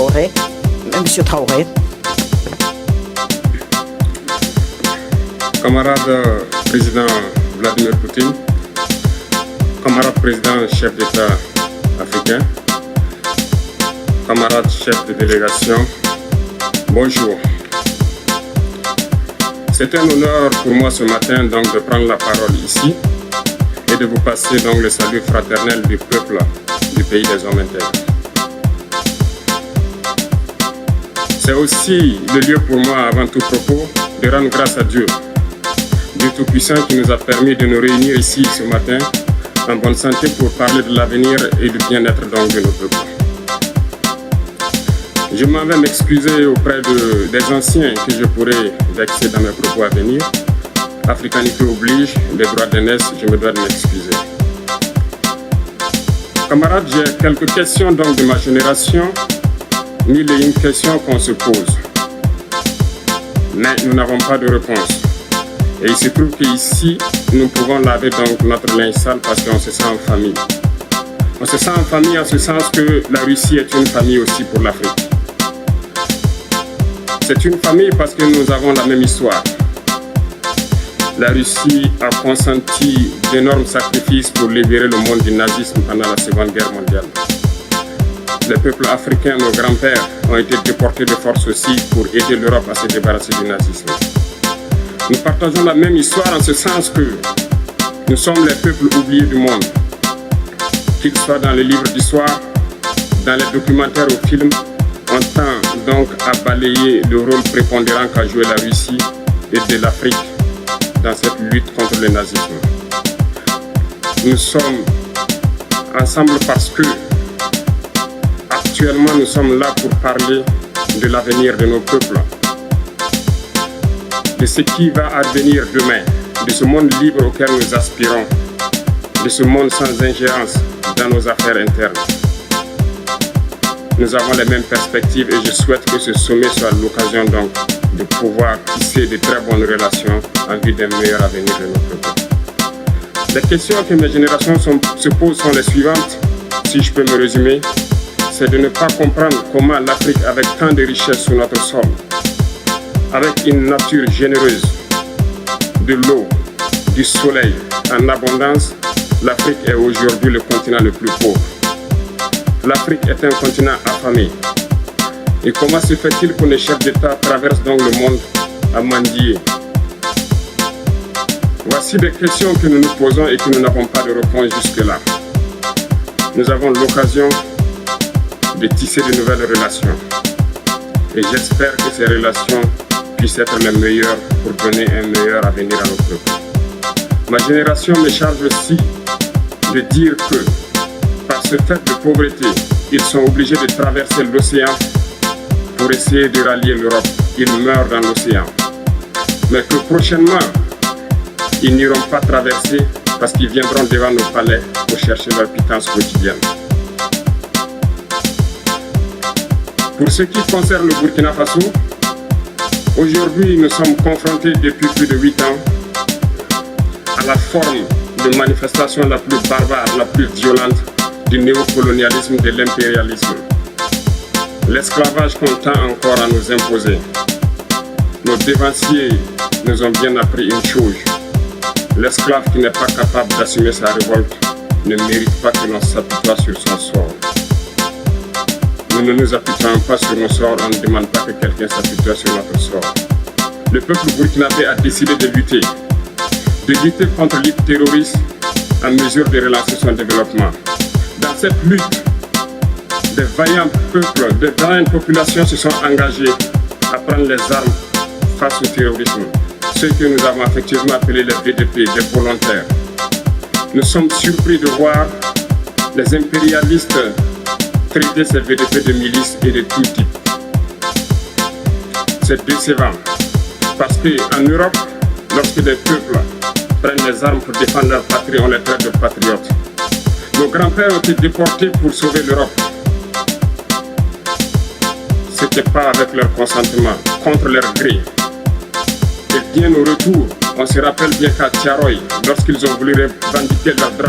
Traoré. Monsieur Traoré. Camarade président Vladimir Poutine, camarade président chef d'État africain, camarade chef de délégation, bonjour. C'est un honneur pour moi ce matin donc de prendre la parole ici et de vous passer donc le salut fraternel du peuple du pays des hommes intègres. C'est aussi le lieu pour moi, avant tout propos, de rendre grâce à Dieu Tout-Puissant qui nous a permis de nous réunir ici ce matin en bonne santé pour parler de l'avenir et du bien-être donc de nos peuples. Je m'en vais m'excuser auprès des anciens que je pourrais vexer dans mes propos à venir. Africanité oblige, les droits d'aînesse, je me dois de m'excuser. Camarades, j'ai quelques questions donc de ma génération, mille et une questions qu'on se pose. Mais nous n'avons pas de réponse. Et il se trouve qu'ici, nous pouvons laver donc notre linge sale parce qu'on se sent en famille. On se sent en famille en ce sens que la Russie est une famille aussi pour l'Afrique. C'est une famille parce que nous avons la même histoire. La Russie a consenti d'énormes sacrifices pour libérer le monde du nazisme pendant la Seconde Guerre mondiale. Les peuples africains, nos grands-pères, ont été déportés de force aussi pour aider l'Europe à se débarrasser du nazisme. Nous partageons la même histoire en ce sens que nous sommes les peuples oubliés du monde. Qu'ils soient dans les livres d'histoire, dans les documentaires ou films, on tend donc à balayer le rôle prépondérant qu'a joué la Russie et de l'Afrique dans cette lutte contre le nazisme. Nous sommes ensemble parce que actuellement nous sommes là pour parler de l'avenir de nos peuples, de ce qui va advenir demain, de ce monde libre auquel nous aspirons, de ce monde sans ingérence dans nos affaires internes. Nous avons les mêmes perspectives et je souhaite que ce sommet soit l'occasion donc de pouvoir tisser de très bonnes relations en vue d'un meilleur avenir de nos peuples. Les questions que mes générations se posent sont les suivantes, si je peux me résumer, c'est de ne pas comprendre comment l'Afrique, avec tant de richesses sur notre sol, avec une nature généreuse, de l'eau, du soleil en abondance, l'Afrique est aujourd'hui le continent le plus pauvre. L'Afrique est un continent affamé. Et comment se fait-il que les chefs d'État traversent donc le monde à mendier? Voici des questions que nous nous posons et que nous n'avons pas de réponse jusque-là. Nous avons l'occasion de tisser de nouvelles relations. Et j'espère que ces relations puissent être les meilleures pour donner un meilleur avenir à nos peuples. Ma génération me charge aussi de dire que, par ce fait de pauvreté, ils sont obligés de traverser l'océan pour essayer de rallier l'Europe. Ils meurent dans l'océan. Mais que prochainement, ils n'iront pas traverser parce qu'ils viendront devant nos palais pour chercher leur pitance quotidienne. Pour ce qui concerne le Burkina Faso, aujourd'hui nous sommes confrontés depuis plus de 8 ans à la forme de manifestation la plus barbare, la plus violente du néocolonialisme, de l'impérialisme. L'esclavage qu'on tend encore à nous imposer. Nos dévanciers nous ont bien appris une chose. L'esclave qui n'est pas capable d'assumer sa révolte ne mérite pas que l'on s'apitoie sur son sort. Nous ne nous apitoyons pas sur nos sorts, on ne demande pas que quelqu'un s'apitoie sur notre sort. Le peuple burkinabé a décidé de lutter contre l'île terroriste en mesure de relancer son développement. Dans cette lutte, des vaillants peuples, des vaillantes populations se sont engagées à prendre les armes face au terrorisme. Ceux que nous avons effectivement appelés les VDP, des volontaires. Nous sommes surpris de voir les impérialistes traiter ces VDP de milices et de tout type. C'est décevant parce qu'en Europe, lorsque des peuples prennent les armes pour défendre leur patrie, on les traite de patriotes. Nos grands-pères ont été déportés pour sauver l'Europe. Ce n'était pas avec leur consentement, contre leur gré. Et bien au retour, on se rappelle bien qu'à Tiaroy, lorsqu'ils ont voulu revendiquer leur drapeau,